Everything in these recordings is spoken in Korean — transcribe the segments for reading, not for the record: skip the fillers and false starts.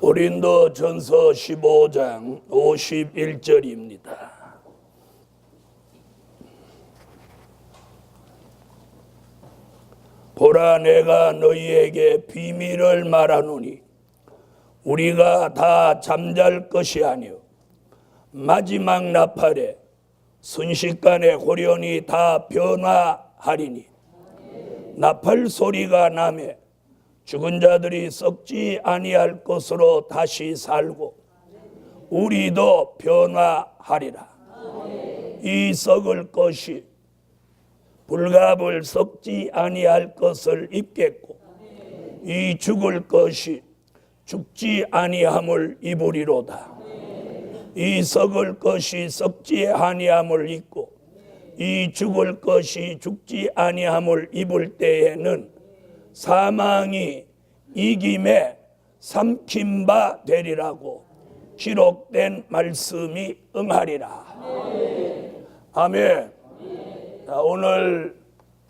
고린도전서 15장 51절입니다. 보라, 내가 너희에게 비밀을 말하노니 우리가 다 잠잘 것이 아니요 마지막 나팔에 순식간에 호련히 다 변화하리니 나팔 소리가 나매 죽은 자들이 썩지 아니할 것으로 다시 살고 우리도 변화하리라. 이 썩을 것이 불갑을 썩지 아니할 것을 입겠고 이 죽을 것이 죽지 아니함을 입으리로다. 이 썩을 것이 썩지 아니함을 입고 이 죽을 것이 죽지 아니함을 입을 때에는 사망이 이김에 삼킨 바 되리라고 기록된 말씀이 응하리라. 아멘. 자, 오늘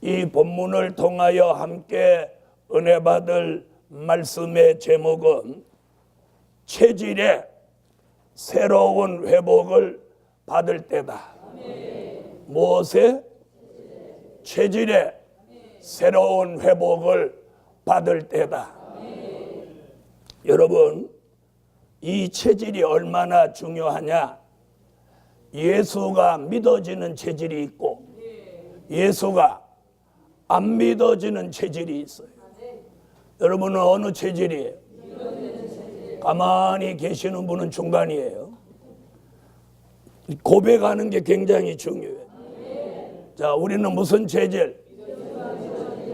이 본문을 통하여 함께 은혜 받을 말씀의 제목은 체질의 새로운 회복을 받을 때다. 무엇에? 체질의 새로운 회복을 받을 때다. 여러분, 이 체질이 얼마나 중요하냐? 예수가 믿어지는 체질이 있고 예수가 안 믿어지는 체질이 있어요. 여러분은 어느 체질이에요? 가만히 계시는 분은 중간이에요. 고백하는 게 굉장히 중요해요. 자, 우리는 무슨 체질?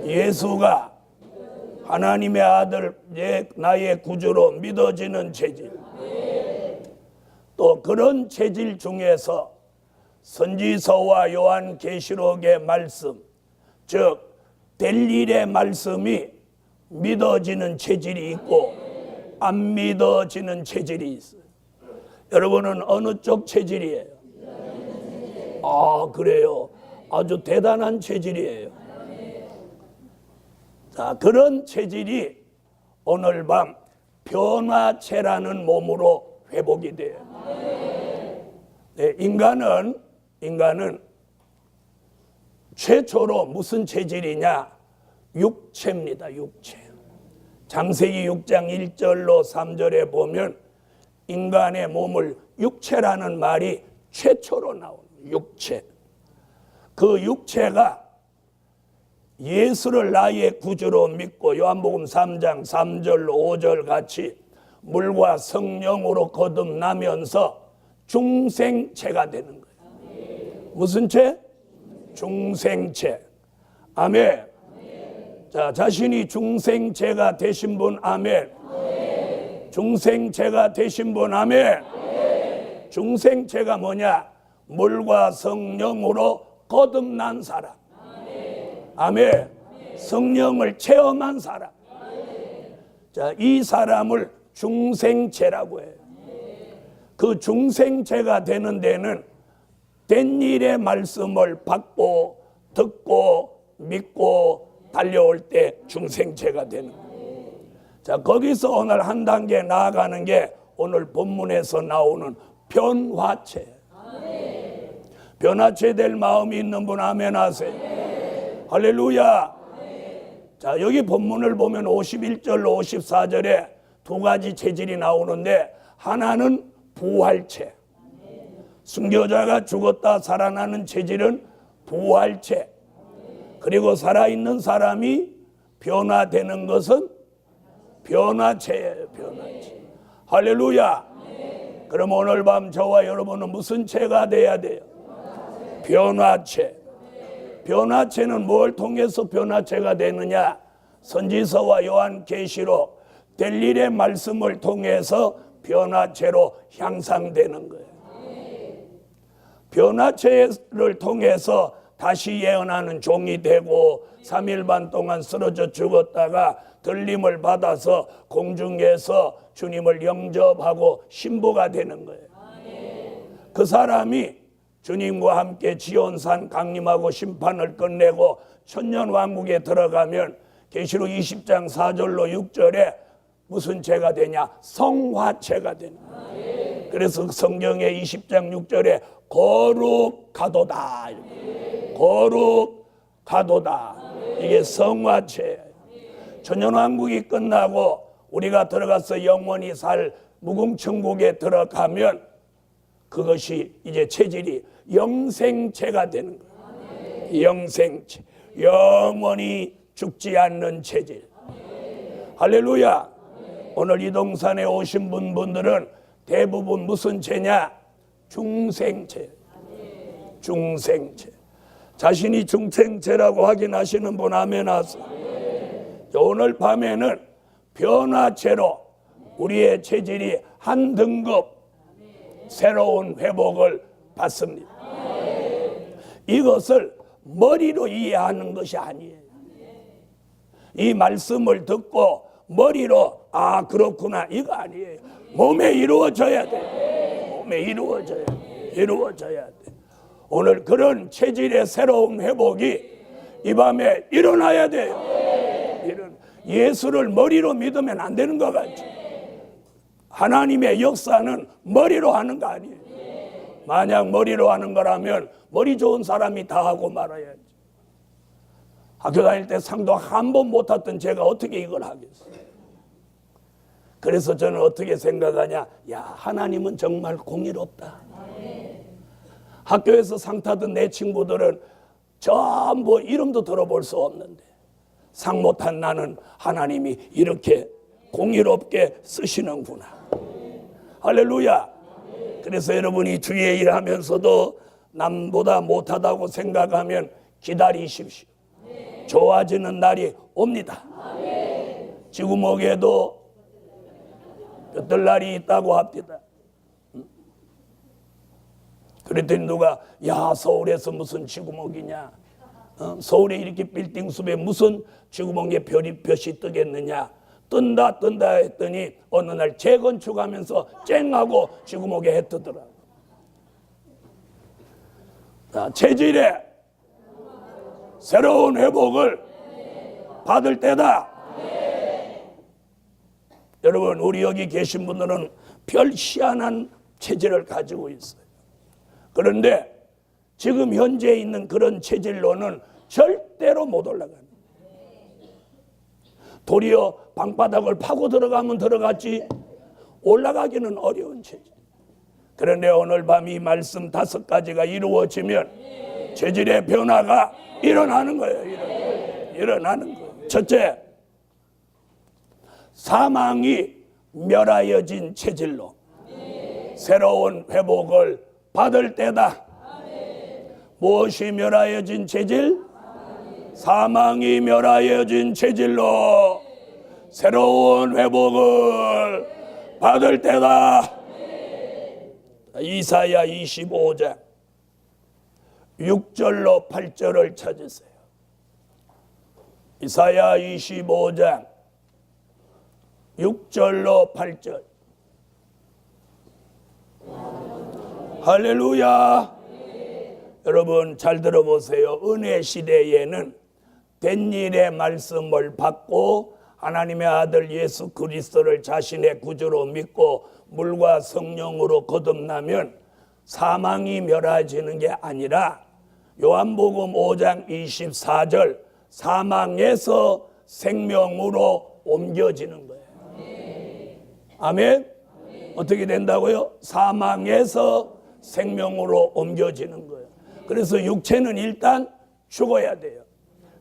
예수가 하나님의 아들, 나의 구주로 믿어지는 체질. 또 그런 체질 중에서 선지서와 요한계시록의 말씀, 즉 될 일의 말씀이 믿어지는 체질이 있고 안 믿어지는 체질이 있어요. 여러분은 어느 쪽 체질이에요? 아, 그래요. 아주 대단한 체질이에요. 자, 그런 체질이 오늘 밤 변화체라는 몸으로 회복이 돼요. 네, 인간은 최초로 무슨 체질이냐? 육체입니다. 육체. 창세기 6장 1절로 3절에 보면 인간의 몸을 육체라는 말이 최초로 나옵니다. 육체. 그 육체가 예수를 나의 구주로 믿고 요한복음 3장 3절로 5절 같이 물과 성령으로 거듭나면서 중생체가 되는 거예요. 무슨 체? 중생체. 아멘. 자, 자신이 중생체가 되신 분 아멘. 중생체가 되신 분 아멘. 중생체가 뭐냐? 물과 성령으로 거듭난 사람. 아멘. 성령을 체험한 사람. 자, 이 사람을 중생체라고 해요. 그 중생체가 되는 데는 된 일의 말씀을 받고 듣고 믿고 달려올 때 중생체가 되는 거예요. 자, 거기서 오늘 한 단계 나아가는 게 오늘 본문에서 나오는 변화체. 변화체 될 마음이 있는 분 아멘 하세요. 할렐루야. 자, 여기 본문을 보면 51절로 54절에 두 가지 체질이 나오는데 하나는 부활체. 순교자가 죽었다 살아나는 체질은 부활체. 그리고 살아있는 사람이 변화되는 것은 변화체예요. 변화체. 할렐루야. 그럼 오늘 밤 저와 여러분은 무슨 체가 돼야 돼요? 변화체. 변화체는 뭘 통해서 변화체가 되느냐? 선지서와 요한계시록 될 일의 말씀을 통해서 변화체로 향상되는 거예요. 변화체를 통해서 다시 예언하는 종이 되고 3일 반 동안 쓰러져 죽었다가 들림을 받아서 공중에서 주님을 영접하고 신부가 되는 거예요. 그 사람이 주님과 함께 지온산 강림하고 심판을 끝내고 천년왕국에 들어가면 계시록 20장 4절로 6절에 무슨 죄가 되냐? 성화죄가 되는 거예요. 그래서 성경의 20장 6절에 거룩하도다. 거룩하도다. 이게 성화죄예요. 천년왕국이 끝나고 우리가 들어가서 영원히 살 무궁천국에 들어가면 그것이 이제 체질이 영생체가 되는 거예요. 영생체. 영원히 죽지 않는 체질. 할렐루야. 오늘 이 동산에 오신 분들은 대부분 무슨 죄냐? 중생죄. 중생죄. 자신이 중생죄라고 확인하시는 분 아멘 하세요. 오늘 밤에는 변화죄로 우리의 체질이 한 등급 새로운 회복을 받습니다. 이것을 머리로 이해하는 것이 아니에요. 이 말씀을 듣고 머리로 아 그렇구나 이거 아니에요. 몸에 이루어져야 돼. 몸에 이루어져야 돼. 이루어져야 돼. 오늘 그런 체질의 새로운 회복이 이 밤에 일어나야 돼요. 예수를 머리로 믿으면 안 되는 것 같죠. 하나님의 역사는 머리로 하는 거 아니에요. 만약 머리로 하는 거라면 머리 좋은 사람이 다 하고 말아야지. 학교 다닐 때 상도 한 번 못 탔던 제가 어떻게 이걸 하겠어요. 그래서 저는 어떻게 생각하냐. 야, 하나님은 정말 공의롭다. 학교에서 상 타던 내 친구들은 전부 이름도 들어볼 수 없는데 상 못한 나는 하나님이 이렇게 공의롭게 쓰시는구나. 할렐루야. 그래서 여러분이 주의 일하면서도 남보다 못하다고 생각하면 기다리십시오. 좋아지는 날이 옵니다. 지구목에도 볕들날이 있다고 합니다. 그랬더니 누가 야 서울에서 무슨 지구목이냐. 서울에 이렇게 빌딩 숲에 무슨 지구멍에 볕이 뜨겠느냐. 뜬다 했더니 어느 날 재건축하면서 쨍하고 지구멍에 해 뜨더라고. 체질의 새로운 회복을 받을 때다. 여러분 우리 여기 계신 분들은 별 희한한 체질을 가지고 있어요. 그런데 지금 현재 있는 그런 체질로는 절대로 못 올라갑니다. 도리어 방바닥을 파고 들어가면 들어갔지 올라가기는 어려운 체질. 그런데 오늘 밤 이 말씀 5가지가 이루어지면 체질의 변화가 일어나는 거예요. 일어나는 거예요. 첫째, 사망이 멸하여진 체질로 새로운 회복을 받을 때다. 무엇이 멸하여진 체질? 사망이 멸하여진 체질로 새로운 회복을 받을 때다. 이사야 25장 6절로 8절을 찾으세요. 이사야 25장 6절로 8절. 할렐루야. 여러분 잘 들어보세요. 은혜 시대에는 된 일의 말씀을 받고 하나님의 아들 예수 그리스도를 자신의 구주로 믿고 물과 성령으로 거듭나면 사망이 멸하지는 게 아니라 요한복음 5장 24절 사망에서 생명으로 옮겨지는 거예요. 아멘. 어떻게 된다고요? 사망에서 생명으로 옮겨지는 거예요. 그래서 육체는 일단 죽어야 돼요.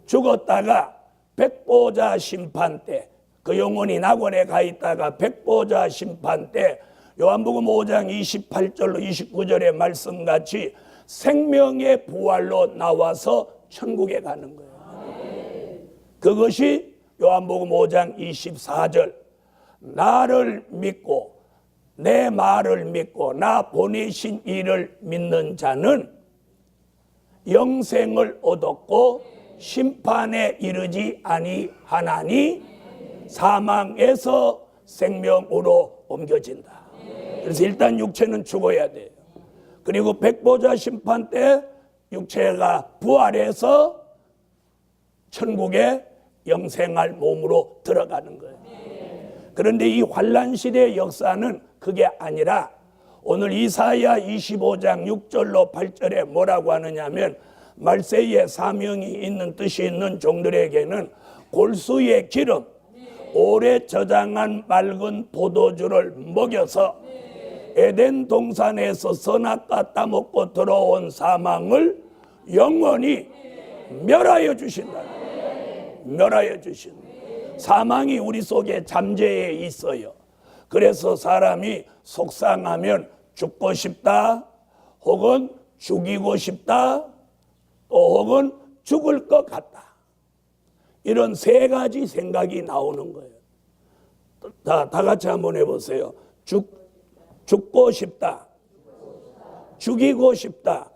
죽었다가 백보자 심판 때 그 영혼이 낙원에 가 있다가 백보자 심판 때 요한복음 5장 28절로 29절의 말씀같이 생명의 부활로 나와서 천국에 가는 거예요. 그것이 요한복음 5장 24절 나를 믿고 내 말을 믿고 나 보내신 이를 믿는 자는 영생을 얻었고 심판에 이르지 아니하나니 사망에서 생명으로 옮겨진다. 그래서 일단 육체는 죽어야 돼요. 그리고 백보자 심판 때 육체가 부활해서 천국에 영생할 몸으로 들어가는 거예요. 그런데 이 환란 시대의 역사는 그게 아니라 오늘 이사야 25장 6절로 8절에 뭐라고 하느냐면 말세에 사명이 있는 뜻이 있는 종들에게는 골수의 기름, 오래 저장한 맑은 포도주를 먹여서 에덴 동산에서 선악과 따먹고 들어온 사망을 영원히 멸하여 주신다. 멸하여 주신다. 사망이 우리 속에 잠재해 있어요. 그래서 사람이 속상하면 죽고 싶다, 혹은 죽이고 싶다, 또 혹은 죽을 것 같다. 이런 세 가지 생각이 나오는 거예요. 다 같이 한번 해보세요. 죽고 싶다, 죽이고 싶다,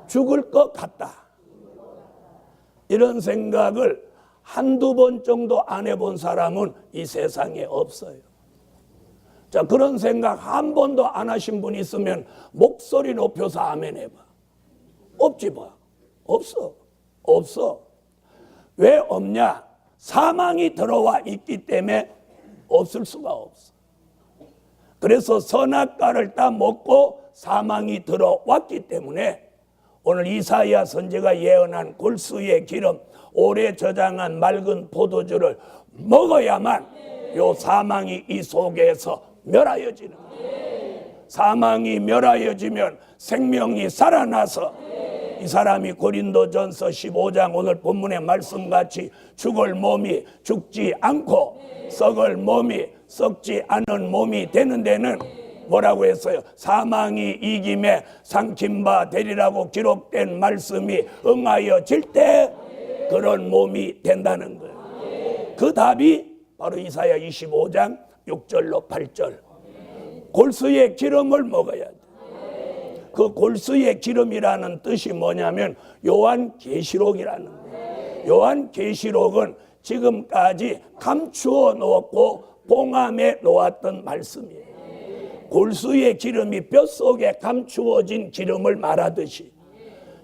죽을 것 같다. 이런 생각을 한두 번 정도 안 해본 사람은 이 세상에 없어요. 자, 그런 생각 한 번도 안 하신 분 있으면 목소리 높여서 아멘 해봐. 없지 봐. 없어. 없어. 왜 없냐? 사망이 들어와 있기 때문에 없을 수가 없어. 그래서 선악과를 다 먹고 사망이 들어왔기 때문에 오늘 이사야 선지자가 예언한 골수의 기름, 오래 저장한 맑은 포도주를 먹어야만 요 사망이 이 속에서 멸하여지는 거예요. 사망이 멸하여지면 생명이 살아나서 이 사람이 고린도전서 15장 오늘 본문의 말씀같이 죽을 몸이 죽지 않고 썩을 몸이 썩지 않은 몸이 되는 데는 뭐라고 했어요? 사망이 이김에 삼킨 바 되리라고 기록된 말씀이 응하여질 때 그런 몸이 된다는 거예요. 그 답이 바로 이사야 25장 6절로 8절. 골수의 기름을 먹어야 돼. 그 골수의 기름이라는 뜻이 뭐냐면 요한계시록이라는 거예요. 요한계시록은 지금까지 감추어 놓았고 봉함해 놓았던 말씀이에요. 골수의 기름이 뼛속에 감추어진 기름을 말하듯이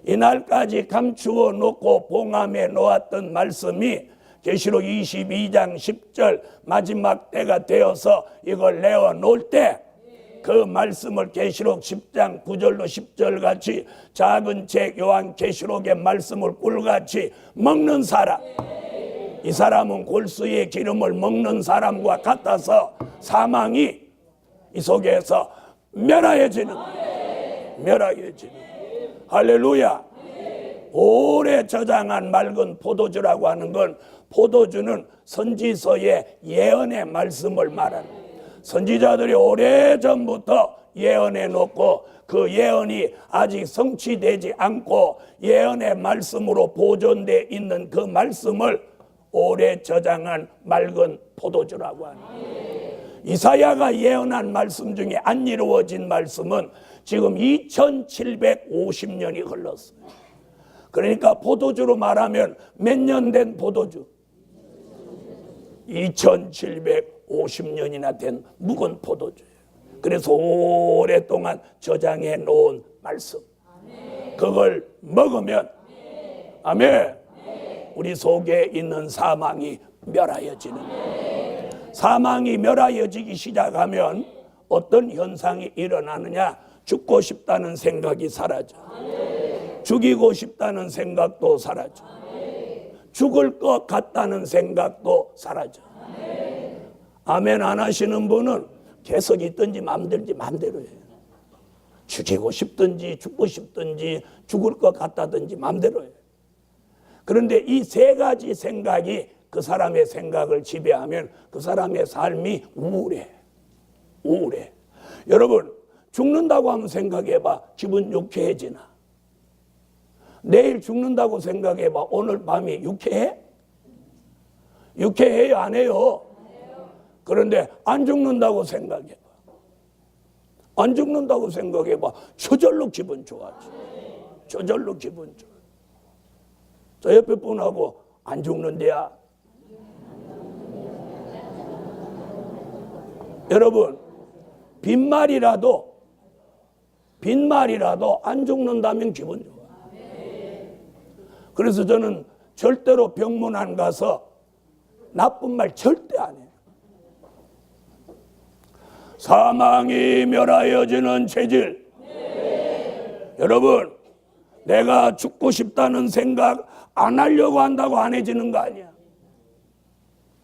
이날까지 감추어 놓고 봉함해 놓았던 말씀이 계시록 22장 10절 마지막 때가 되어서 이걸 내어 놓을 때 그 말씀을 계시록 10장 9절로 10절 같이 작은 책 요한계시록의 말씀을 꿀같이 먹는 사람, 이 사람은 골수의 기름을 먹는 사람과 같아서 사망이 이 속에서 멸하여지는 거예요. 멸하여지는 거예요. 할렐루야. 오래 저장한 맑은 포도주라고 하는 건 포도주는 선지서의 예언의 말씀을 말하는 거예요. 선지자들이 오래전부터 예언해 놓고 그 예언이 아직 성취되지 않고 예언의 말씀으로 보존되어 있는 그 말씀을 오래 저장한 맑은 포도주라고 하는 거예요. 이사야가 예언한 말씀 중에 안 이루어진 말씀은 지금 2750년이 흘렀어요. 그러니까 포도주로 말하면 몇 년 된 포도주? 2750년이나 된 묵은 포도주예요. 그래서 오랫동안 저장해 놓은 말씀, 그걸 먹으면 아멘, 우리 속에 있는 사망이 멸하여지는 거예요. 사망이 멸하여지기 시작하면 어떤 현상이 일어나느냐? 죽고 싶다는 생각이 사라져. 죽이고 싶다는 생각도 사라져. 죽을 것 같다는 생각도 사라져. 아멘 안 하시는 분은 계속 있든지 맘대로 해요. 죽이고 싶든지 죽고 싶든지 죽을 것 같다든지 맘대로 해요. 그런데 이 세 가지 생각이 그 사람의 생각을 지배하면 그 사람의 삶이 우울해. 여러분, 죽는다고 하면 생각해봐. 기분 유쾌해지나? 내일 죽는다고 생각해봐. 오늘 밤이 유쾌해? 유쾌해요? 안 해요? 그런데 안 죽는다고 생각해봐. 안 죽는다고 생각해봐. 저절로 기분 좋아져. 저절로 기분 좋아. 저 옆에 분하고 안 죽는데야. 여러분, 빈말이라도 안 죽는다면 기분 좋아. 그래서 저는 절대로 병문 안 가서 나쁜 말 절대 안 해요. 사망이 멸하여지는 체질. 여러분, 내가 죽고 싶다는 생각 안 하려고 한다고 안 해지는 거 아니야.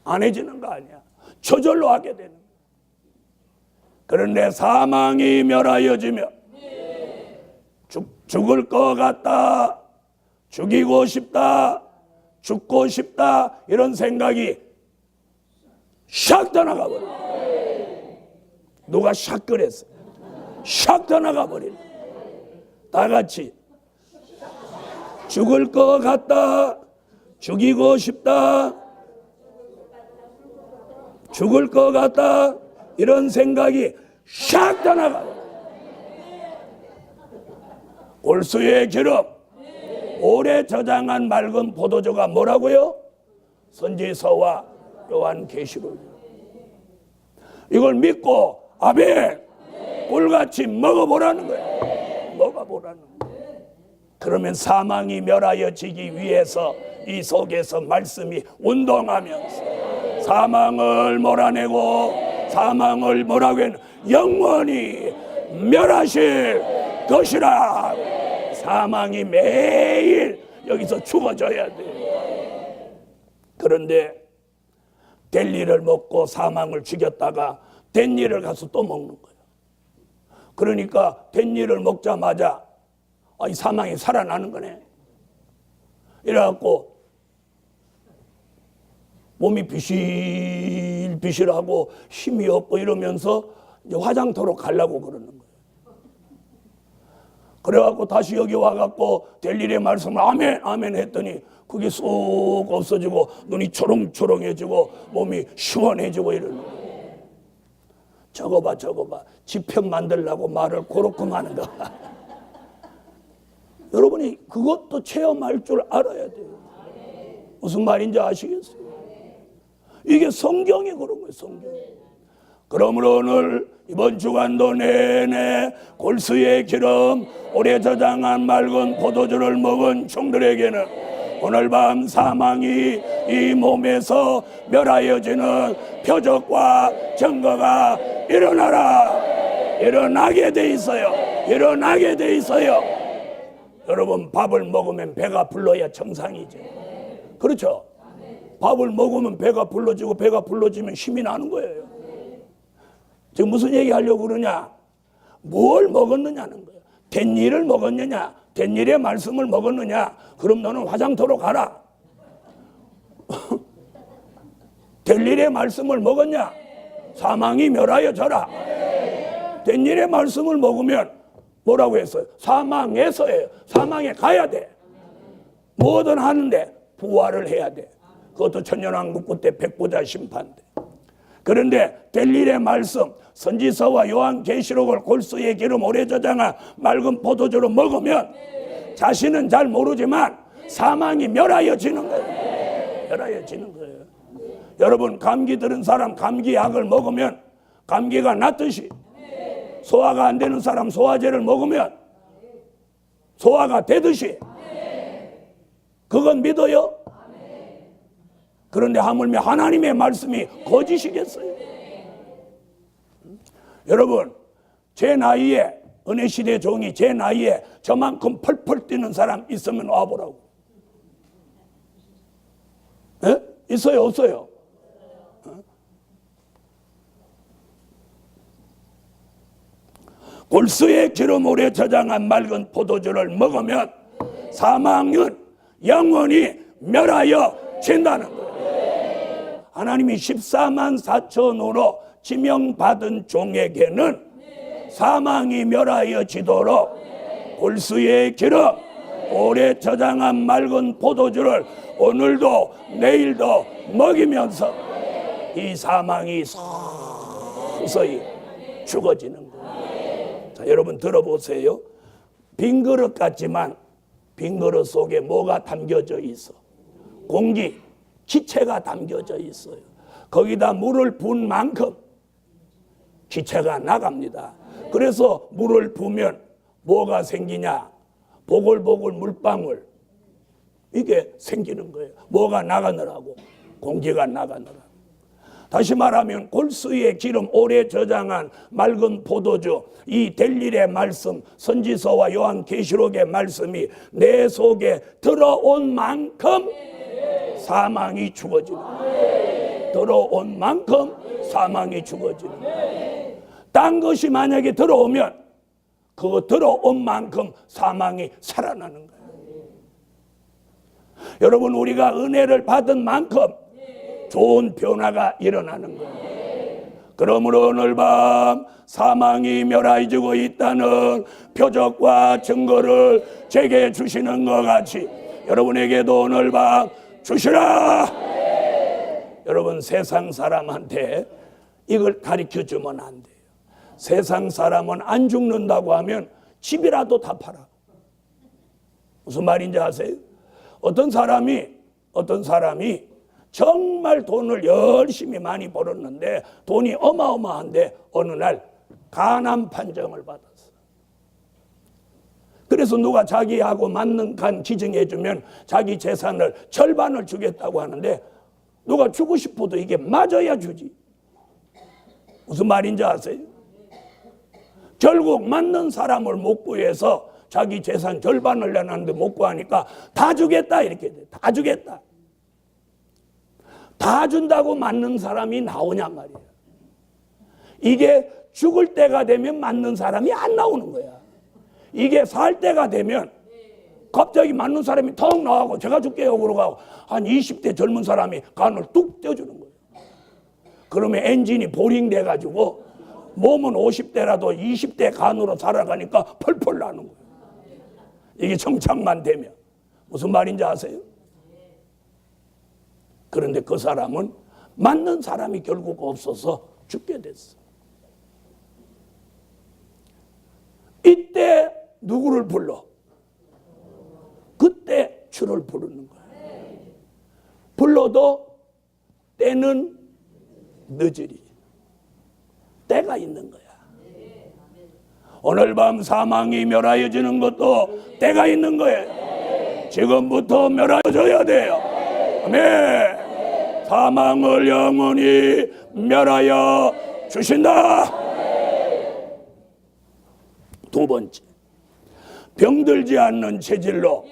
안 해지는 거 아니야. 저절로 하게 되는 거야. 그런데 사망이 멸하여지면 죽을 것 같다, 죽이고 싶다, 죽고 싶다, 이런 생각이 샥 떠나가 버려. 누가 샥 그랬어. 샥 떠나가 버리네. 다 같이 죽을 것 같다, 죽이고 싶다, 죽을 것 같다, 이런 생각이 샥 떠나가 버려. 골수의 기름, 오래 저장한 맑은 포도주가 뭐라고요? 선지서와 요한계시록. 이걸 믿고 아멘, 꿀같이 먹어보라는 거예요. 먹어보라는 거예요. 그러면 사망이 멸하여지기 위해서 이 속에서 말씀이 운동하면서 사망을 몰아내고, 사망을 뭐라고 했나? 영원히 멸하실 것이라. 사망이 매일 여기서 죽어져야 돼요. 그런데 될 일을 먹고 사망을 죽였다가 된 일을 가서 또 먹는 거예요. 그러니까 된 일을 먹자마자 이 사망이 살아나는 거네. 이래갖고 몸이 비실비실하고 힘이 없고 이러면서 이제 화장터로 가려고 그러는 거예요. 그래갖고 다시 여기 와갖고 될 일의 말씀을 아멘 아멘 했더니 그게 쏙 없어지고 눈이 초롱초롱해지고 몸이 시원해지고 이러는 거예요. 저거 봐 지편 만들려고 말을 그렇게 하는 거. 여러분이 그것도 체험할 줄 알아야 돼요. 무슨 말인지 아시겠어요? 이게 성경이 그런 거예요. 성경이. 그러므로 오늘 이번 주간도 내내 골수의 기름, 오래 저장한 맑은 포도주를 먹은 종들에게는 오늘 밤 사망이 이 몸에서 멸하여지는 표적과 증거가 일어나게 돼 있어요. 일어나게 돼 있어요. 여러분, 밥을 먹으면 배가 불러야 정상이죠. 그렇죠? 밥을 먹으면 배가 불러지고, 배가 불러지면 힘이 나는 거예요. 지금 무슨 얘기 하려고 그러냐? 뭘 먹었느냐는 거예요. 된 일을 먹었느냐? 된 일의 말씀을 먹었느냐? 그럼 너는 화장터로 가라. 될 일의 말씀을 먹었냐? 사망이 멸하여져라. 된 일의 말씀을 먹으면 뭐라고 했어요? 사망에서예요. 사망에 가야 돼. 뭐든 하는데 부활을 해야 돼. 그것도 천년왕국 때 백보자 심판 때. 그런데 될 일의 말씀, 선지서와 요한계시록을 골수의 기름 오래 저장한 맑은 포도주로 먹으면 자신은 잘 모르지만 사망이 멸하여지는 거예요. 멸하여지는 거예요. 여러분, 감기 들은 사람 감기약을 먹으면 감기가 낫듯이, 소화가 안 되는 사람 소화제를 먹으면 소화가 되듯이, 그건 믿어요? 그런데 하물며 하나님의 말씀이 거짓이겠어요? 여러분, 제 나이에, 은혜시대 종이 제 나이에 저만큼 펄펄 뛰는 사람 있으면 와보라고. 에? 있어요? 없어요? 골수의 기름 오래 저장한 맑은 포도주를 먹으면 사망은 영원히 멸하여진다는 거예요. 하나님이 14만 4천으로 지명받은 종에게는 사망이 멸하여지도록 골수의 기름, 오래 저장한 맑은 포도주를 오늘도 내일도 먹이면서 이 사망이 서서히 죽어지는 거예요. 자, 여러분 들어보세요. 빈 그릇 같지만 빈 그릇 속에 뭐가 담겨져 있어? 공기, 기체가 담겨져 있어요. 거기다 물을 부은 만큼 기체가 나갑니다. 그래서 물을 부으면 뭐가 생기냐? 보글보글 물방울, 이게 생기는 거예요. 뭐가 나가느라고? 공기가 나가느라고. 다시 말하면 골수의 기름 오래 저장한 맑은 포도주, 이 될 일의 말씀, 선지서와 요한계시록의 말씀이 내 속에 들어온 만큼 사망이 죽어지는 거예요. 들어온 만큼 사망이 죽어지는 거예요. 딴 것이 만약에 들어오면 그거 들어온 만큼 사망이 살아나는 거예요. 여러분, 우리가 은혜를 받은 만큼 좋은 변화가 일어나는 거예요. 그러므로 오늘 밤 사망이 멸하여지고 있다는 표적과 증거를 제게 주시는 것 같이 여러분에게도 오늘 밤 주시라. 여러분, 세상 사람한테 이걸 가르쳐 주면 안 돼요. 세상 사람은 안 죽는다고 하면 집이라도 다 팔아. 무슨 말인지 아세요? 어떤 사람이 정말 돈을 열심히 많이 벌었는데 돈이 어마어마한데 어느 날 간암 판정을 받았어. 그래서 누가 자기하고 맞는 간 기증해주면 자기 재산을 절반을 주겠다고 하는데 누가 주고 싶어도 이게 맞아야 주지. 무슨 말인지 아세요? 결국 맞는 사람을 못 구해서 자기 재산 절반을 내놨는데 못 구하니까 다 주겠다 이렇게 돼. 다 주겠다. 다 준다고 맞는 사람이 나오냔 말이야. 이게 죽을 때가 되면 맞는 사람이 안 나오는 거야. 이게 살 때가 되면 갑자기 맞는 사람이 턱 나가고 제가 줄게요 그러고 한 20대 젊은 사람이 간을 뚝 떼어주는 거예요. 그러면 엔진이 보링 돼가지고 몸은 50대라도 20대 간으로 살아가니까 펄펄 나는 거예요. 이게 정착만 되면. 무슨 말인지 아세요? 그런데 그 사람은 맞는 사람이 결국 없어서 죽게 됐어. 이때 누구를 불러? 그때 주를 부르는 거야. 불러도 때는 늦으리. 때가 있는 거야. 오늘 밤 사망이 멸하여지는 것도 때가 있는 거예요. 지금부터 멸하여져야 돼요. 아멘. 사망을 영원히 멸하여 주신다. 두 번째, 병들지 않는 체질로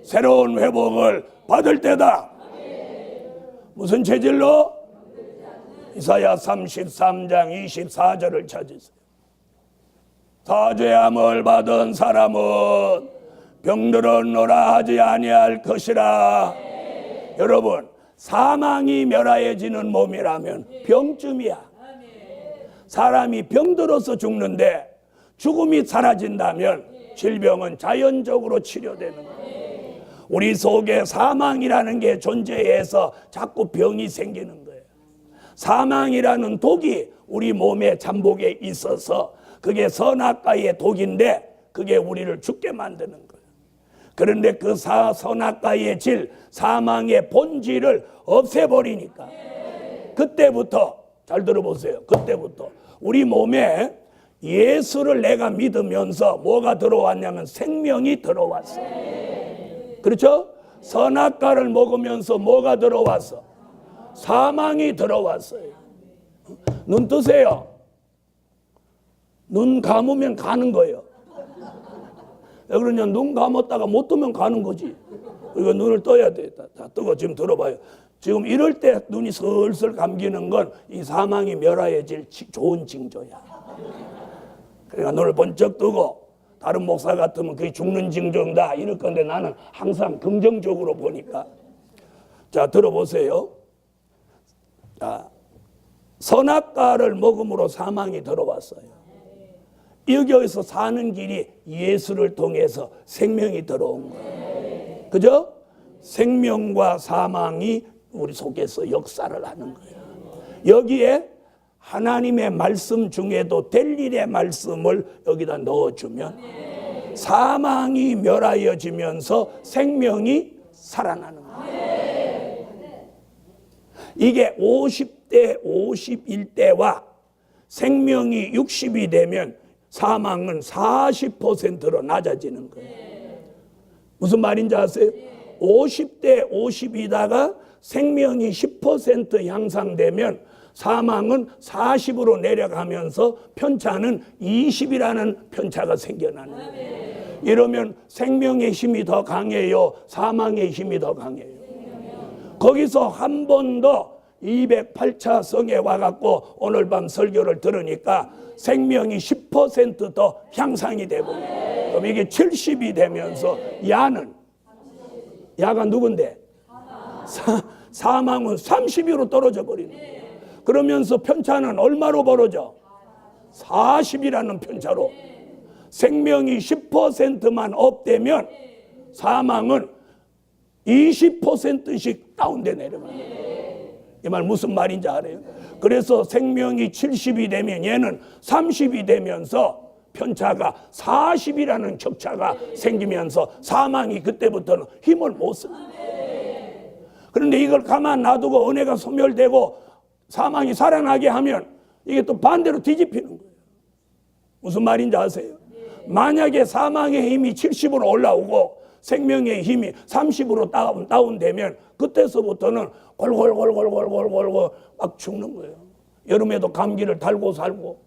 새로운 회복을 받을 때다. 무슨 체질로? 이사야 33장 24절을 찾으세요. 사죄함을 받은 사람은 병들었노라 하지 아니할 것이라. 여러분, 사망이 멸하여지는 몸이라면 병쯤이야. 사람이 병들어서 죽는데 죽음이 사라진다면 질병은 자연적으로 치료되는 거예요. 우리 속에 사망이라는 게 존재해서 자꾸 병이 생기는 거예요. 사망이라는 독이 우리 몸의 잠복에 있어서 그게 선악과의 독인데 그게 우리를 죽게 만드는 거예요. 그런데 그 선악과의 질, 사망의 본질을 없애버리니까 그때부터, 잘 들어보세요. 그때부터 우리 몸에 예수를 내가 믿으면서 뭐가 들어왔냐면 생명이 들어왔어. 그렇죠? 선악과를 먹으면서 뭐가 들어왔어? 사망이 들어왔어요. 눈 뜨세요. 눈 감으면 가는 거예요. 왜 그러냐? 눈 감았다가 못 뜨면 가는 거지. 그러니까 눈을 떠야 돼. 다 뜨고 지금 들어봐요. 지금 이럴 때 눈이 슬슬 감기는 건 이 사망이 멸하여질 좋은 징조야. 그러니까 눈을 번쩍 뜨고 다른 목사 같으면 그게 죽는 징조다 이럴 건데 나는 항상 긍정적으로 보니까. 자, 들어보세요. 자, 선악과를 먹음으로 사망이 들어왔어요. 여기서 사는 길이 예수를 통해서 생명이 들어온 거예요. 그죠? 생명과 사망이 우리 속에서 역사를 하는 거예요. 여기에 하나님의 말씀 중에도 될 일의 말씀을 여기다 넣어주면 사망이 멸하여지면서 생명이 살아나는 거예요. 이게 50대, 51대와 생명이 60이 되면 사망은 40%로 낮아지는 거예요. 무슨 말인지 아세요? 50대 50이다가 생명이 10% 향상되면 사망은 40으로 내려가면서 편차는 20이라는 편차가 생겨나는 거예요. 이러면 생명의 힘이 더 강해요? 사망의 힘이 더 강해요? 거기서 한 번 더 208차 성에 와갖고 오늘 밤 설교를 들으니까 생명이 10% 더 향상이 되고, 그럼 이게 70이 되면서 야가 누군데? 사망은 30으로 떨어져 버리는 거예요. 그러면서 편차는 얼마로 벌어져? 40이라는 편차로. 생명이 10%만 업되면 사망은 20%씩 다운돼 내려가는 거예요. 이 말 무슨 말인지 알아요? 그래서 생명이 70이 되면 얘는 30이 되면서 편차가 40이라는 격차가 생기면서 사망이 그때부터는 힘을 못 씁니다. 그런데 이걸 가만 놔두고 은혜가 소멸되고 사망이 살아나게 하면 이게 또 반대로 뒤집히는 거예요. 무슨 말인지 아세요? 만약에 사망의 힘이 70으로 올라오고 생명의 힘이 30으로 다운되면 그때서부터는 골골골골골골골 막 죽는 거예요. 여름에도 감기를 달고 살고,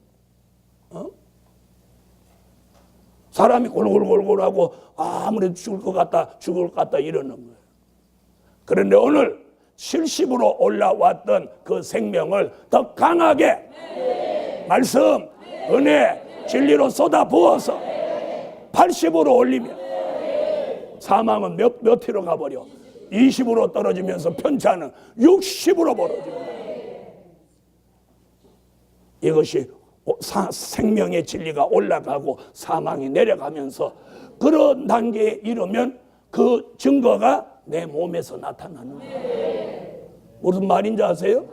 사람이 골골골골하고 아무래도 죽을 것 같다 이러는 거예요. 그런데 오늘 70으로 올라왔던 그 생명을 더 강하게 말씀, 은혜, 진리로 쏟아 부어서 80으로 올리면 사망은 몇 회로 가버려? 20으로 떨어지면서 편차는 60으로 벌어집니다. 이것이 생명의 진리가 올라가고 사망이 내려가면서 그런 단계에 이르면 그 증거가 내 몸에서 나타나는 거예요. 무슨 말인지 아세요?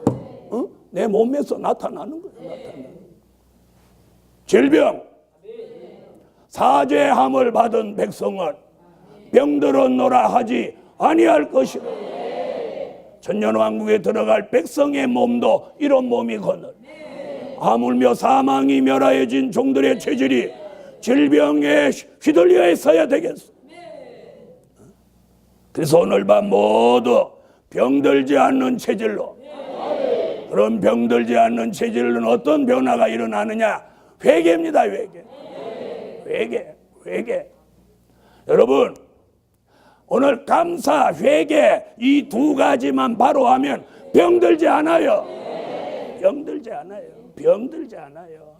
내 몸에서 나타나는 거예요. 질병, 사죄함을 받은 백성은 병들었노라 하지 아니할 것이라. 천년왕국에 들어갈 백성의 몸도 이런 몸이거늘 하물며 사망이 멸하여진 종들의 체질이 질병에 휘둘려 있어야 되겠어. 그래서 오늘 밤 모두 병들지 않는 체질로, 그런 병들지 않는 체질은 어떤 변화가 일어나느냐? 회개입니다. 회개. 여러분, 오늘 감사, 회개 이 두 가지만 바로 하면 병들지 않아요. 병들지 않아요.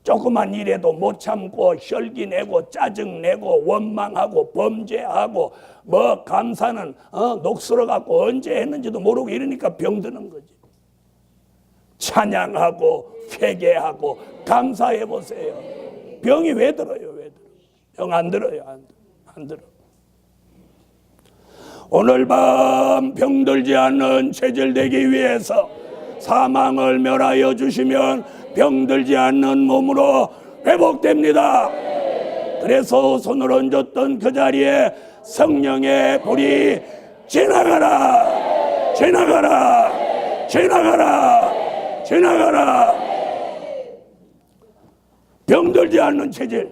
조그만 일에도 못 참고 혈기 내고 짜증 내고 원망하고 범죄하고 뭐 감사는 녹슬어 갖고 언제 했는지도 모르고 이러니까 병드는 거지. 찬양하고 회개하고 감사해 보세요. 병이 왜 들어요? 병 안 들어요. 안 들어. 오늘 밤 병들지 않는 체질 되기 위해서 사망을 멸하여 주시면 병들지 않는 몸으로 회복됩니다. 그래서 손을 얹었던 그 자리에 성령의 불이 지나가라. 병들지 않는 체질.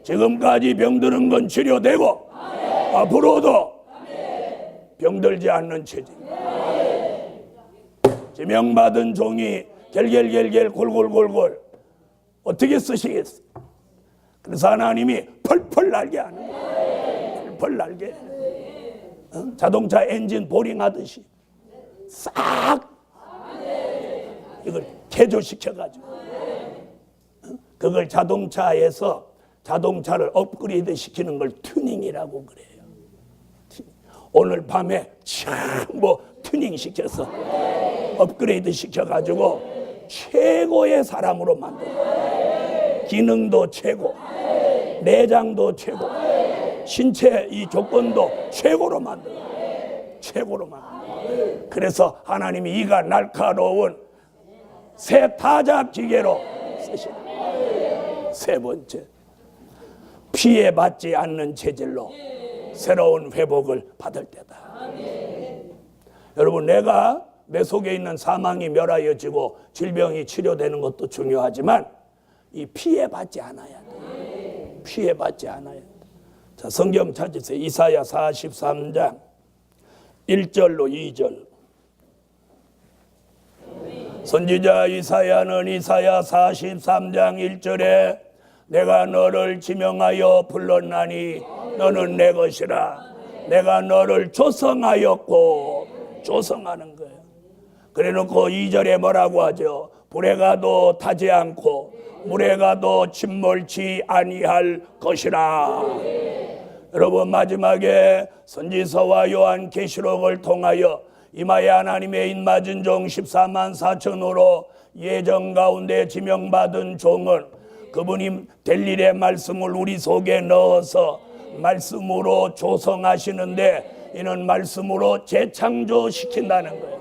지금까지 병드는 건 치료되고 앞으로도 병들지 않는 체질. 지명받은 종이 결결결결 골골골골 어떻게 쓰시겠어? 그래서 하나님이 펄펄 날게 하는 거예요. 펄펄 날게. 자동차 엔진 보링하듯이 싹 이걸 개조시켜가지고 그걸 자동차에서 자동차를 업그레이드 시키는 걸 튜닝이라고 그래요. 오늘 밤에 뭐 튜닝 시켜서 업그레이드 시켜가지고 최고의 사람으로 만들어. 기능도 최고, 내장도 최고, 신체 이 조건도 최고로 만들어. 그래서 하나님이 이가 날카로운 새 타작 기계로 쓰시는. 세 번째, 피해받지 않는 체질로 새로운 회복을 받을 때다. 여러분, 내가 내 속에 있는 사망이 멸하여지고 질병이 치료되는 것도 중요하지만 이 피해받지 않아야 돼. 피해받지 않아야 돼. 자, 성경 찾으세요. 이사야 43장 1절로 2절. 선지자 이사야는 이사야 43장 1절에 내가 너를 지명하여 불렀나니 너는 내 것이라. 내가 너를 조성하였고, 조성하는 거예요. 그래놓고 2절에 뭐라고 하죠? 불에 가도 타지 않고 물에 가도 침몰치 아니할 것이라. 여러분, 마지막에 선지서와 요한계시록을 통하여 이마에 하나님의 인맞은 종 14만 4천으로 예정 가운데 지명받은 종은 그분이 될 일의 말씀을 우리 속에 넣어서 말씀으로 조성하시는데, 이는 말씀으로 재창조시킨다는 거예요.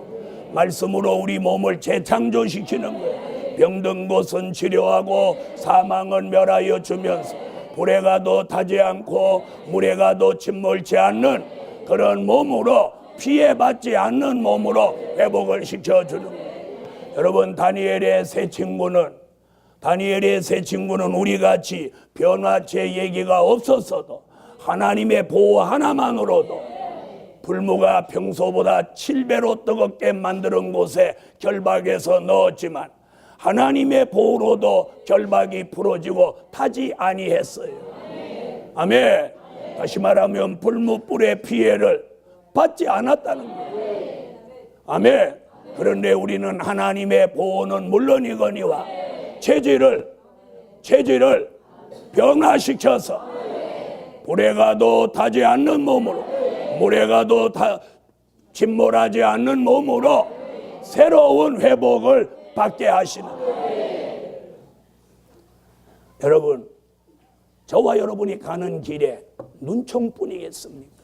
말씀으로 우리 몸을 재창조시키는 거예요. 병든 곳은 치료하고 사망은 멸하여 주면서 불에 가도 타지 않고 물에 가도 침몰치 않는 그런 몸으로, 피해받지 않는 몸으로 회복을 시켜주는 거예요. 여러분, 다니엘의 세 친구는 우리같이 변화체 얘기가 없었어도 하나님의 보호 하나만으로도 불무가 평소보다 7배로 뜨겁게 만드는 곳에 결박해서 넣었지만 하나님의 보호로도 결박이 풀어지고 타지 아니했어요. 아멘. 다시 말하면 불무불의 피해를 받지 않았다는 거예요. 아멘. 그런데 우리는 하나님의 보호는 물론이거니와 체질을 변화시켜서 불에 가도 타지 않는 몸으로, 물에 가도 침몰하지 않는 몸으로 새로운 회복을 받게 하시는 거예요. 여러분, 저와 여러분이 가는 길에 눈총뿐이겠습니까?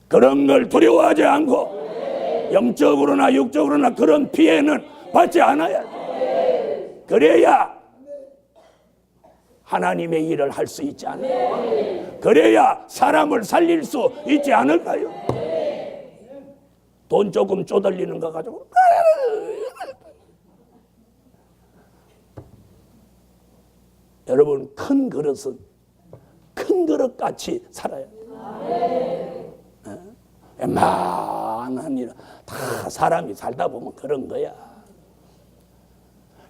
그런 걸 두려워하지 않고 영적으로나 육적으로나 그런 피해는 받지 않아야 돼. 그래야 하나님의 일을 할 수 있지 않을까요? 그래야 사람을 살릴 수 있지 않을까요? 돈 조금 쪼들리는 거 가지고 여러분, 큰 그릇은 큰 그릇같이 살아야 돼요. 웬만한 일 다 사람이 살다 보면 그런 거야.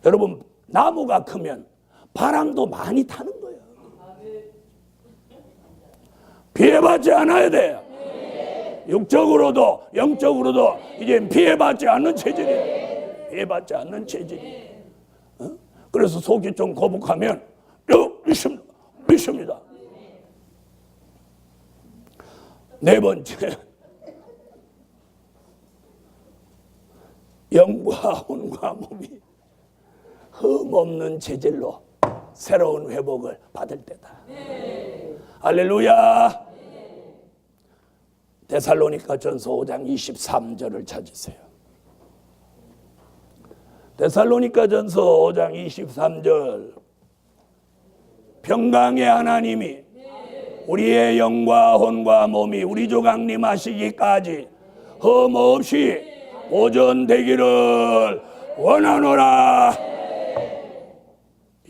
여러분, 나무가 크면 바람도 많이 타는 거예요. 피해받지 않아야 돼요. 육적으로도 영적으로도 이제 피해받지 않는 체질이에요. 피해받지 않는 체질이에요. 그래서 속이 좀 거북하면 믿습니다. 네 번째, 영과 혼과 몸이 흠없는 체질로 새로운 회복을 받을 때다. 할렐루야. 데살로니가전서 5장 23절을 찾으세요. 데살로니가전서 5장 23절. 평강의 하나님이 우리의 영과 혼과 몸이 우리 주 강림하시기까지 흠없이 보존되기를 원하노라.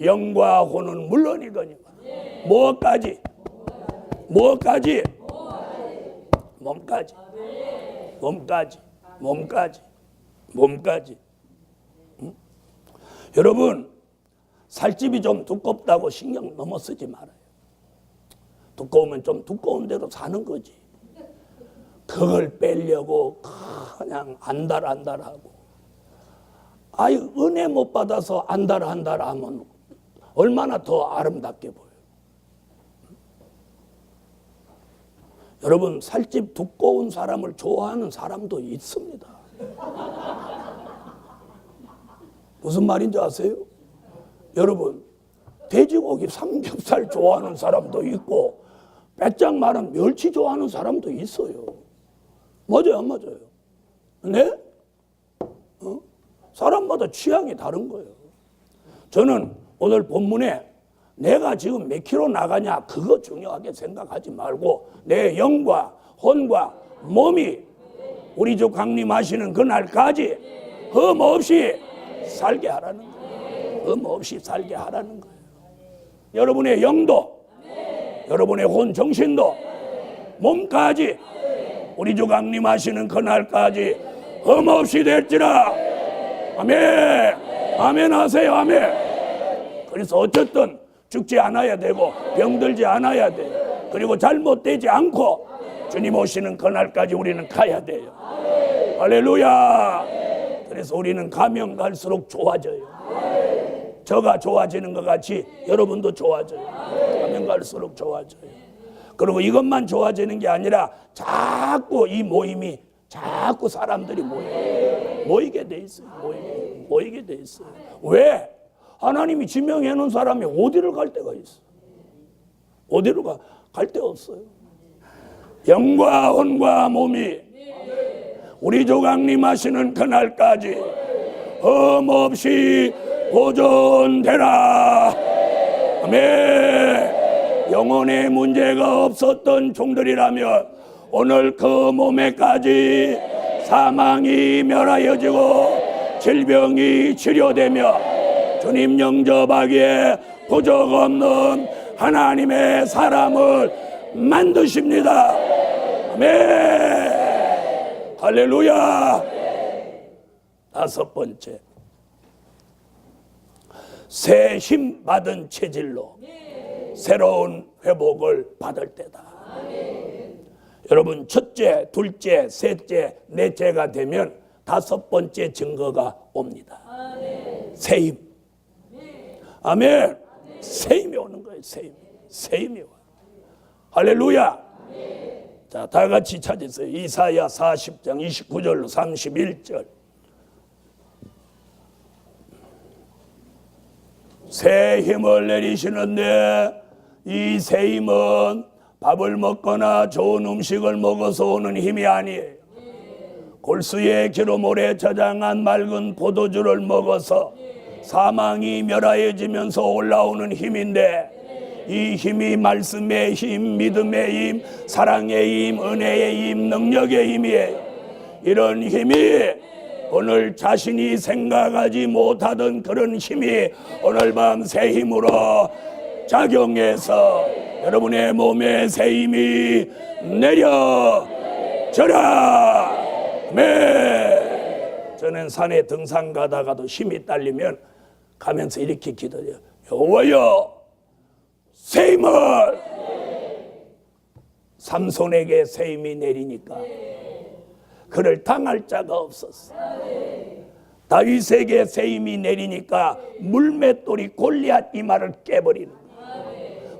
영과 혼은 물론이거니와 무엇까지? 몸까지. 여러분, 살집이 좀 두껍다고 신경 너무 쓰지 말아요. 두꺼우면 좀 두꺼운 대로 사는 거지. 그걸 빼려고 그냥 안달하고. 아유, 은혜 못 받아서 안달하면 얼마나 더 아름답게 보여요. 여러분, 살집 두꺼운 사람을 좋아하는 사람도 있습니다. 무슨 말인지 아세요? 여러분, 돼지고기 삼겹살 좋아하는 사람도 있고 배짱 많은 멸치 좋아하는 사람도 있어요. 맞아요, 안 맞아요? 네? 사람마다 취향이 다른 거예요. 저는 오늘 본문에 내가 지금 몇 킬로 나가냐 그거 중요하게 생각하지 말고 내 영과 혼과 몸이 우리 주 강림하시는 그날까지 흠없이 살게 하라는 거예요. 흠없이 살게 하라는 거예요. 여러분의 영도, 여러분의 혼 정신도, 몸까지 우리 주 강림하시는 그날까지 흠없이 될지라. 아멘. 아멘 하세요. 아멘. 그래서 어쨌든 죽지 않아야 되고 병들지 않아야 돼요. 그리고 잘못되지 않고 주님 오시는 그날까지 우리는 가야 돼요. 할렐루야. 그래서 우리는 가면 갈수록 좋아져요. 저가 좋아지는 것 같이 여러분도 좋아져요. 가면 갈수록 좋아져요. 그리고 이것만 좋아지는 게 아니라 자꾸 이 모임이 자꾸 사람들이 모이게 돼 있어요. 모이게 돼 있어요. 왜? 하나님이 지명해 놓은 사람이 어디를 갈 데가 있어? 어디로 갈 데 없어요. 영과 혼과 몸이 우리 조강님 하시는 그날까지 흠없이 보존되라. 아멘. 영혼에 문제가 없었던 종들이라면 오늘 그 몸에까지 사망이 멸하여지고 질병이 치료되며 주님 영접하기에 부족 없는 하나님의 사람을 만드십니다. 아멘. 할렐루야. 다섯 번째, 새 힘 받은 체질로 새로운 회복을 받을 때다. 여러분, 첫째, 둘째, 셋째, 넷째가 되면 다섯 번째 증거가 옵니다. 새 힘. 아멘. 새 힘이 오는 거예요. 새 힘이 와. 할렐루야. 자, 다 같이 찾으세요. 이사야 40장 29절로 31절. 새 힘을 내리시는데 이 새 힘은 밥을 먹거나 좋은 음식을 먹어서 오는 힘이 아니에요. 골수의 기름 오래 저장한 맑은 포도주를 먹어서 사망이 멸하여지면서 올라오는 힘인데, 이 힘이 말씀의 힘, 믿음의 힘, 사랑의 힘, 은혜의 힘, 능력의 힘이에요. 이런 힘이 오늘 자신이 생각하지 못하던 그런 힘이 오늘 밤 새 힘으로 작용해서 여러분의 몸에 새 힘이 내려져라. 네. 저는 산에 등산 가다가도 힘이 딸리면 가면서 이렇게 기도해요. 여호와여, 새 힘을. 삼손에게 새 힘이 내리니까 그를 당할 자가 없었어. 다윗에게 새 힘이 내리니까 물맷돌이 골리앗 이마를 깨버리는 거야.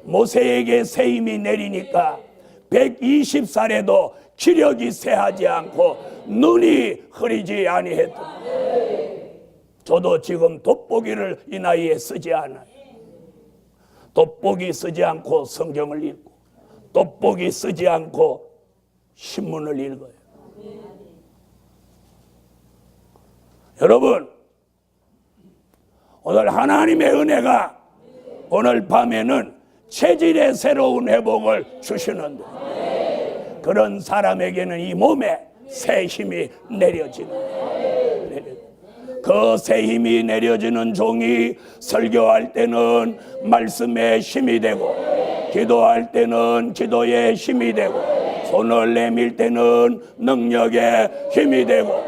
모세에게 새 힘이 내리니까 120살에도 기력이 쇠하지 않고 눈이 흐리지 아니했다. 저도 지금 돋보기를 이 나이에 쓰지 않아요. 돋보기 쓰지 않고 성경을 읽고, 돋보기 쓰지 않고 신문을 읽어요. 여러분, 오늘 하나님의 은혜가 오늘 밤에는 체질의 새로운 회복을 주시는데, 그런 사람에게는 이 몸에 새 힘이 내려지는 거예요. 그 새 힘이 내려지는 종이 설교할 때는 말씀의 힘이 되고, 기도할 때는 기도의 힘이 되고, 손을 내밀 때는 능력의 힘이 되고,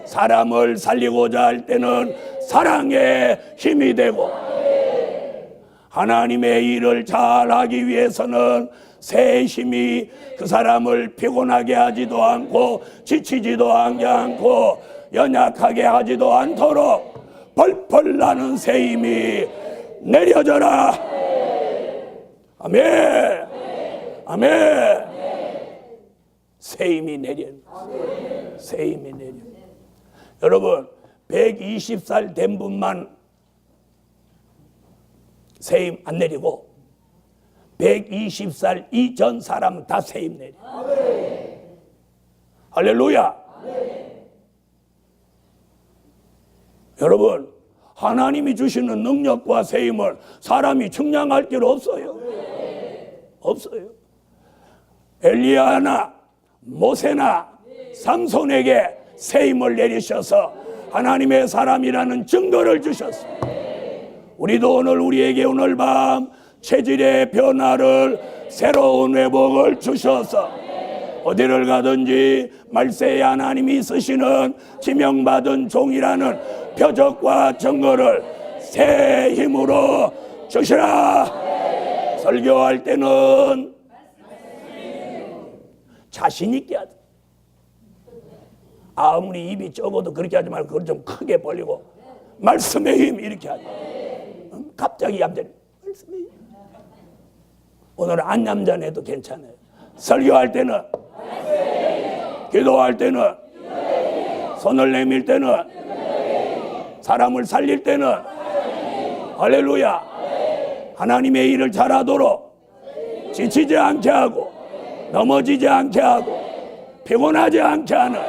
사람을 살리고자 할 때는 사랑의 힘이 되고, 하나님의 일을 잘하기 위해서는 새 힘이 그 사람을 피곤하게 하지도 않고 지치지도 않고 연약하게 하지도 않도록 펄펄 나는 새 힘이 내려져라. 아멘. 아멘. 새 힘이 내려. 새 힘이 내려. 여러분, 120살 된 분만 새 힘 안 내리고 120살 이전 사람은 다 새 힘 내려. 할렐루야. 여러분, 하나님이 주시는 능력과 새 힘을 사람이 측량할 길 없어요. 없어요. 엘리야나 모세나 삼손에게 새 힘을 내리셔서 하나님의 사람이라는 증거를 주셨어요. 우리도 우리에게 오늘 밤 체질의 변화를, 새로운 회복을 주셔서 어디를 가든지 말세에 하나님이 쓰시는 지명받은 종이라는 표적과 증거를 새 힘으로 주시라. 설교할 때는 자신 있게 하자. 아무리 입이 적어도 그렇게 하지 말고 그걸 좀 크게 벌리고 말씀의 힘 이렇게 하자. 갑자기 얌전히 말씀의 힘. 오늘 안 얌전해도 괜찮아요. 설교할 때는, 기도할 때는, 손을 내밀 때는, 사람을 살릴 때는, 할렐루야, 하나님의 일을 잘하도록 지치지 않게 하고 넘어지지 않게 하고 피곤하지 않게 하는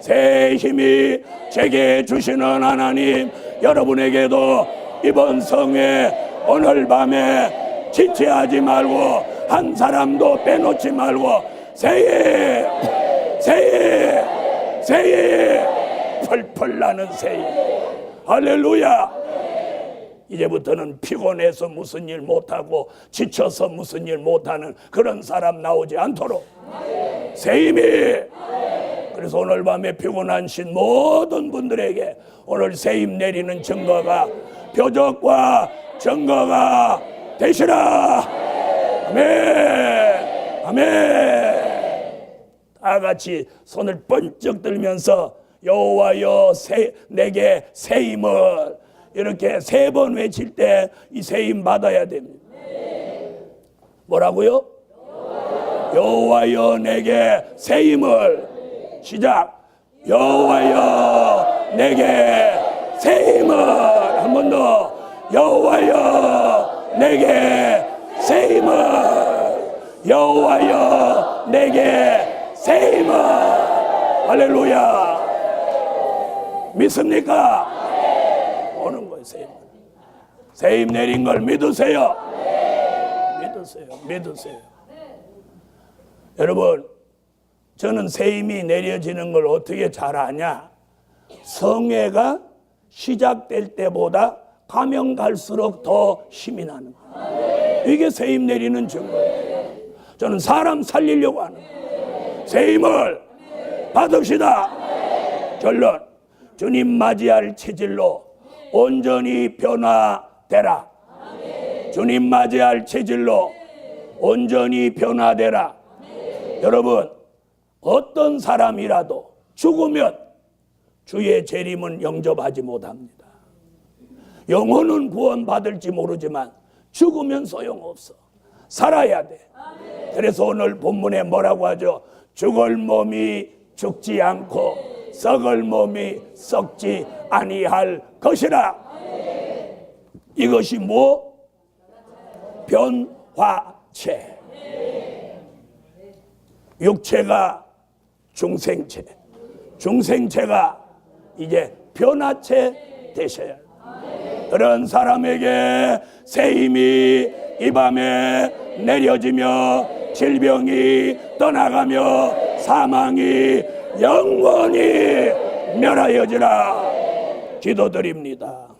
새 힘이 제게 주시는 하나님, 여러분에게도 이번 성회 오늘 밤에 지체하지 말고 한 사람도 빼놓지 말고 새해 펄펄 나는 새해, 할렐루야. 이제부터는 피곤해서 무슨 일 못하고 지쳐서 무슨 일 못하는 그런 사람 나오지 않도록 새 힘이. 그래서 오늘 밤에 피곤하신 모든 분들에게 오늘 새 힘 내리는 증거가, 표적과 증거가 되시라. 아멘, 아멘. 다 같이 손을 번쩍 들면서 여호와여 내게 새 힘을 이렇게 3번 외칠 때 이 새 힘 받아야 됩니다. 뭐라고요? 여호와여 내게 새 힘을. 시작. 여호와여 내게 새 힘을. 한 번 더. 여호와여 내게 새 힘을. 여호와여 내게 새 힘을. 할렐루야. 믿습니까? 오는 거예요. 새 힘 내린 걸 믿으세요. 믿으세요. 여러분, 저는 새 힘이 내려지는 걸 어떻게 잘 아냐? 성회가 시작될 때보다 가면 갈수록 더 힘이 나는 거예요. 이게 새 힘 내리는 증거예요. 저는 사람 살리려고 하는 거예요. 새 힘을 받읍시다. 결론, 주님 맞이할 체질로 온전히 변화되라. 주님 맞이할 체질로 온전히 변화되라. 여러분, 어떤 사람이라도 죽으면 주의 재림은 영접하지 못합니다. 영혼은 구원받을지 모르지만 죽으면 소용없어. 살아야 돼. 그래서 오늘 본문에 뭐라고 하죠? 죽을 몸이 죽지 않고 썩을 몸이 썩지 아니할 것이라. 이것이 뭐? 변화체. 육체가 중생체, 중생체가 이제 변화체 되셔야 해요. 그런 사람에게 새 힘이 이 밤에 내려지며 질병이 떠나가며 사망이 영원히 멸하여지라. 기도드립니다.